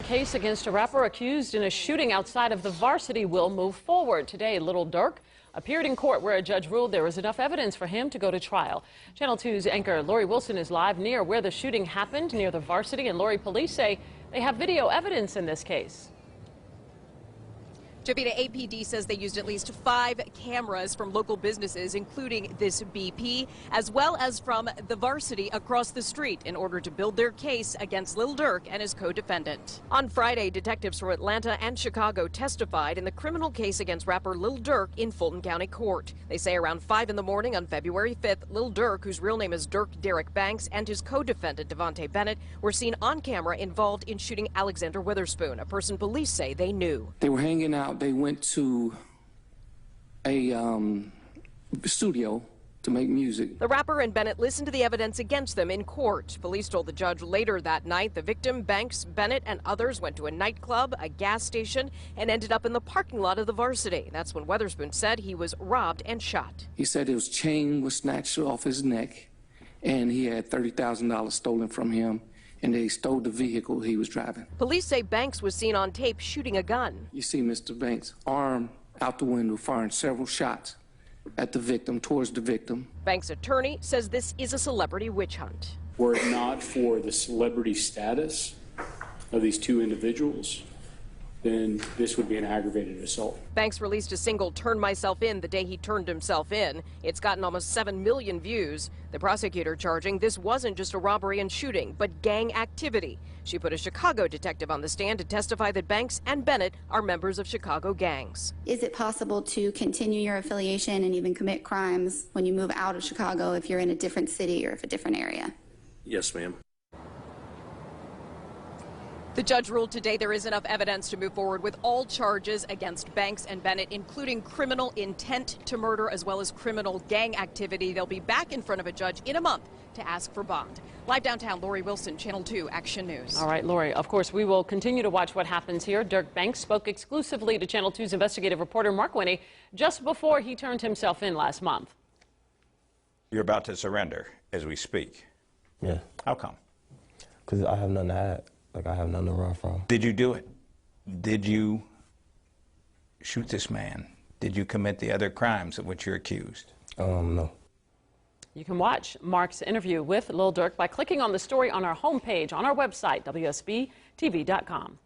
Case against a rapper accused in a shooting outside of the Varsity will move forward. Today, Lil Durk appeared in court where a judge ruled there was enough evidence for him to go to trial. Channel 2's anchor Lori Wilson is live near where the shooting happened, near the Varsity. And Lori, police say they have video evidence in this case. Jovita, APD says they used at least 5 cameras from local businesses, including this BP, as well as from the Varsity across the street in order to build their case against Lil Durk and his co-defendant. On Friday, detectives from Atlanta and Chicago testified in the criminal case against rapper Lil Durk in Fulton County Court. They say around 5 in the morning on February 5th, Lil Durk, whose real name is Durk Derek Banks, and his co-defendant Devontae Bennett were seen on camera involved in shooting Alexander Witherspoon, a person police say they knew. They were hanging out. They went to a studio to make music. The rapper and Bennett listened to the evidence against them in court. Police told the judge later that night the victim, Banks, Bennett, and others went to a nightclub, a gas station, and ended up in the parking lot of the Varsity. That's when Witherspoon said he was robbed and shot. He said his chain was snatched off his neck, and he had $30,000 stolen from him, and they stole the vehicle he was driving. Police say Banks was seen on tape shooting a gun. You see Mr. Banks' arm out the window firing several shots at the victim, towards the victim. Banks' attorney says this is a celebrity witch hunt. Were it not for the celebrity status of these 2 individuals, then this would be an aggravated assault. Banks released a single, "Turn Myself In," the day he turned himself in. It's gotten almost 7 million views. The prosecutor charging this wasn't just a robbery and shooting, but gang activity. She put a Chicago detective on the stand to testify that Banks and Bennett are members of Chicago gangs. Is it possible to continue your affiliation and even commit crimes when you move out of Chicago if you're in a different city or if a different area? Yes, ma'am. The judge ruled today there is enough evidence to move forward with all charges against Banks and Bennett, including criminal intent to murder as well as criminal gang activity. They'll be back in front of a judge in a month to ask for bond. Live downtown, Lori Wilson, Channel 2 Action News. All right, Lori, of course, we will continue to watch what happens here. Durk Banks spoke exclusively to Channel 2's investigative reporter Mark Winnie just before he turned himself in last month. You're about to surrender as we speak. Yeah. How come? Because I have nothing to hide. Like, I have nothing to run from. Did you do it? Did you shoot this man? Did you commit the other crimes of which you're accused? No. You can watch Mark's interview with Lil Durk by clicking on the story on our homepage on our website, WSBTV.com.